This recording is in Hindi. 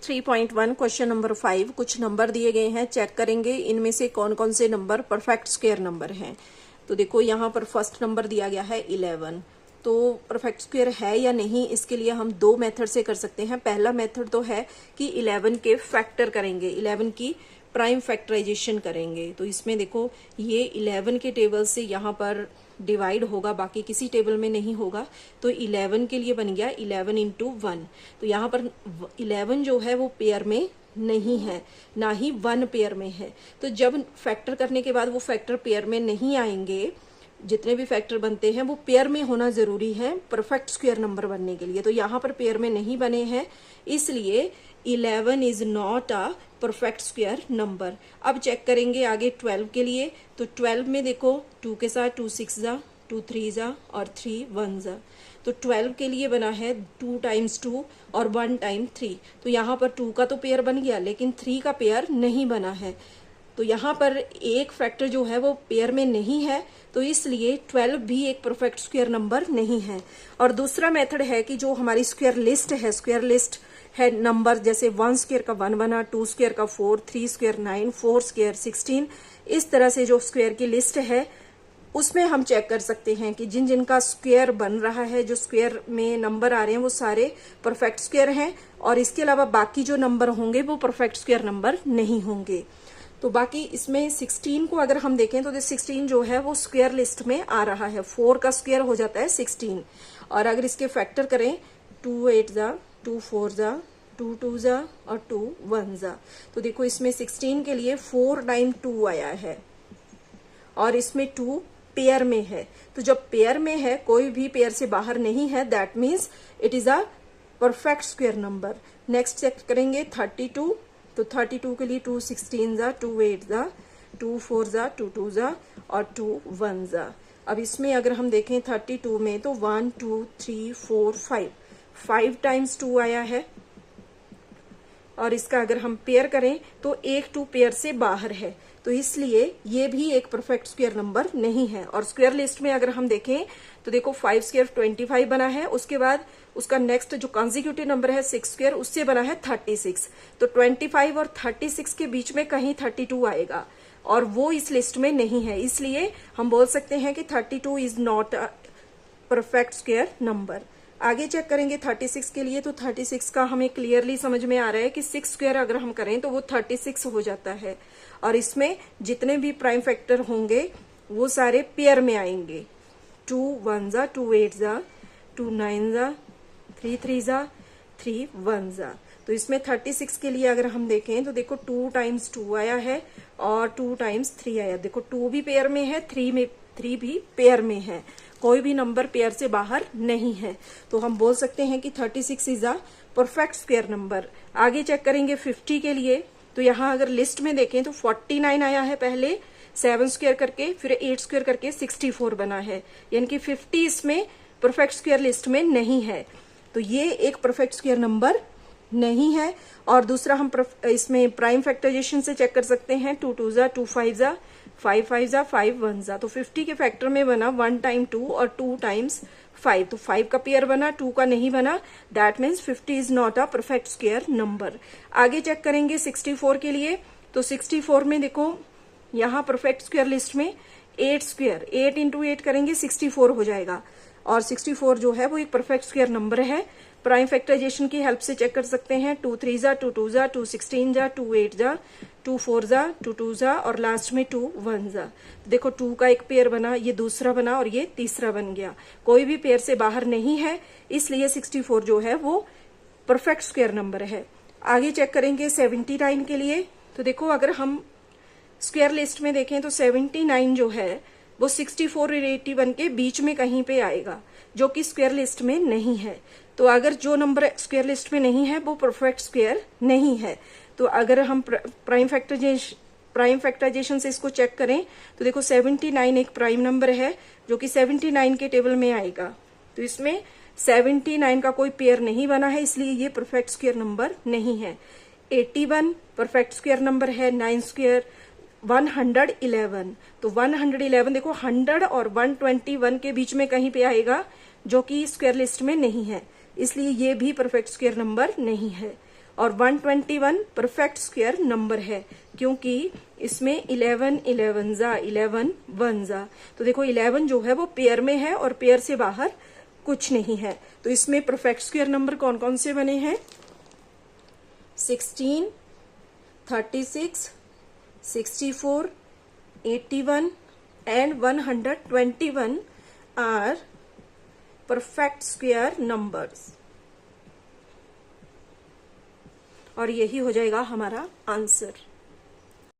3.1 क्वेश्चन नंबर 5 कुछ नंबर दिए गए हैं, चेक करेंगे इनमें से कौन कौन से नंबर परफेक्ट स्क्वायर नंबर हैं। तो देखो यहाँ पर फर्स्ट नंबर दिया गया है 11। तो परफेक्ट स्क्वायर है या नहीं, इसके लिए हम दो मेथड से कर सकते हैं। पहला मेथड तो है कि 11 के फैक्टर करेंगे, 11 की प्राइम फैक्टराइजेशन करेंगे। तो इसमें देखो ये 11 के टेबल से यहाँ पर डिवाइड होगा, बाकी किसी टेबल में नहीं होगा। तो 11 के लिए बन गया 11 इंटू 1। तो यहाँ पर 11 जो है वो पेयर में नहीं है, ना ही 1 पेयर में है। तो जब फैक्टर करने के बाद वो फैक्टर पेयर में नहीं आएंगे, जितने भी फैक्टर बनते हैं वो पेयर में होना जरूरी है परफेक्ट स्क्वायर नंबर बनने के लिए। तो यहाँ पर पेयर में नहीं बने हैं, इसलिए 11 is not a perfect square number. अब चेक करेंगे आगे 12 के लिए। तो 12 में देखो 2 के साथ 2 6 जा, 2 3 जा और 3 1 जा। तो 12 के लिए बना है 2 टाइम्स 2 और 1 टाइम 3। तो यहाँ पर 2 का तो पेयर बन गया, लेकिन 3 का पेयर नहीं बना है। तो यहाँ पर एक फैक्टर जो है वो पेयर में नहीं है, तो इसलिए 12 भी एक परफेक्ट स्क्वायर नंबर नहीं है। और दूसरा मेथड है कि जो हमारी स्क्वायर लिस्ट है, स्क्वायर लिस्ट है नंबर, जैसे 1 स्क्वायर का 1 बना, 2 स्क्वायर का 4, 3 स्क्वायर 9, 4 स्क्वायर 16। इस तरह से जो स्क्वायर की लिस्ट है उसमें हम चेक कर सकते हैं कि जिन जिनका स्क्वायर बन रहा है, जो स्क्वायर में नंबर आ रहे हैं वो सारे परफेक्ट स्क्वायर हैं, और इसके अलावा बाकी जो नंबर होंगे वो परफेक्ट स्क्वायर नंबर नहीं होंगे। तो बाकी इसमें 16 को अगर हम देखें तो 16 जो है वो स्क्वायर लिस्ट में आ रहा है। 4 का स्क्वायर हो जाता है 16, और अगर इसके फैक्टर करें 2 8 जा, 2 4 जा, 2 2 जा और 2 1 जा। तो देखो इसमें 16 के लिए 4 टाइम 2 आया है, और इसमें 2 पेयर में है। तो जब पेयर में है, कोई भी पेयर से बाहर नहीं है, that means it is a perfect square number. Next check करेंगे 32। तो 32 के लिए 2 16 जा, 2 8 जा, 2 4 जा, 2 2 जा और 2 1 जा। अब इसमें अगर हम देखें 32 में तो 1 2 3 4 5 टाइम्स 2 आया है, और इसका अगर हम पेयर करें तो एक 2 पेयर से बाहर है। तो इसलिए ये भी एक परफेक्ट स्क्वायर नंबर नहीं है। और स्क्वायर लिस्ट में अगर हम देखें तो देखो 5 स्क्वायर 25 बना है, उसके बाद उसका नेक्स्ट जो कॉन्जिक्यूटिव नंबर है 6 स्क्वायर, उससे बना है 36। तो 25 और 36 के बीच में कहीं 32 आएगा, और वो इस लिस्ट में नहीं है। इसलिए हम बोल सकते हैं कि 32 is not a perfect square number. आगे चेक करेंगे 36 के लिए। तो 36 का हमें क्लियरली समझ में आ रहा है कि 6 स्क्वायर अगर हम करें तो वो 36 हो जाता है, और इसमें जितने भी प्राइम फैक्टर होंगे वो सारे पेयर में आएंगे। 2 1 जा, 2 8 जा, 2 9 जा, 3 3 जा, 3 1 जा। तो इसमें 36 के लिए अगर हम देखें तो देखो 2 टाइम्स 2 आया है और 2 टाइम्स 3 आया। देखो 2 भी पेयर में है, 3 भी पेयर में है, कोई भी नंबर पेयर से बाहर नहीं है। तो हम बोल सकते हैं कि 36 is a perfect square number. आगे चेक करेंगे 50 के लिए। तो यहाँ अगर लिस्ट में देखें तो 49 आया है पहले, 7 स्क्वायर करके, फिर 8 स्क्वायर करके 64 बना है, यानी कि 50 इसमें परफेक्ट स्क्वायर लिस्ट में नहीं है। तो ये एक परफेक्ट स्क्वायर नंबर नहीं है। और दूसरा हम इसमें प्राइम फैक्टराइजेशन से चेक कर सकते हैं। 2 2 जा, 2 5 जा, 5 5 जा, 5 1 जा। तो 50 के फैक्टर में बना 1 टाइम 2 और 2 टाइम्स 5। तो 5 का पेयर बना, 2 का नहीं बना, that means 50 is not a perfect square number. आगे चेक करेंगे 64 के लिए। तो 64 में देखो यहाँ परफेक्ट स्क्वायर लिस्ट में 8 स्क्वायर, 8 इंटू 8 करेंगे 64 हो जाएगा, और 64 जो है वो एक परफेक्ट स्क्वायर नंबर है। प्राइम फैक्टराइजेशन की हेल्प से चेक कर सकते हैं। 2 3 जा, 2 2 जा, 2 16 जा, 2 8 जा, 2 4 जा, 2 2 जा और लास्ट में 2 1 जा। देखो 2 का एक पेयर बना, ये दूसरा बना और ये तीसरा बन गया, कोई भी पेयर से बाहर नहीं है, इसलिए 64 जो है वो परफेक्ट स्क्वायर नंबर है। आगे चेक करेंगे 79 के लिए। तो देखो अगर हम स्क्वायर लिस्ट में देखें तो 79 जो है वो 64 और 81 के बीच में कहीं पे आएगा, जो कि स्क्वायर लिस्ट में नहीं है। तो अगर जो नंबर स्क्वायर लिस्ट में नहीं है वो परफेक्ट स्क्वायर नहीं है। तो अगर हम प्राइम फैक्टराइजेशन से इसको चेक करें तो देखो 79 एक प्राइम नंबर है जो कि 79 के टेबल में आएगा। तो इसमें 79 का कोई पेयर नहीं बना है, इसलिए ये परफेक्ट स्क्वायर नंबर नहीं है। 81 परफेक्ट स्क्वायर नंबर है। 9 स्क्वायर 111। तो 111 देखो 100 और 121 के बीच में कहीं पे आएगा, जो कि स्क्वायर लिस्ट में नहीं है, इसलिए ये भी परफेक्ट स्क्वायर नंबर नहीं है। और 121 परफेक्ट स्क्वायर नंबर है, क्योंकि इसमें 11 11 जा 11 1 जा। तो देखो 11 जो है वो पेयर में है और पेयर से बाहर कुछ नहीं है। तो इसमें परफेक्ट स्क्वायर नंबर कौन कौन से बने हैं? 16, 36, 64, 81 and 121 are perfect square numbers। और यही हो जाएगा हमारा आंसर।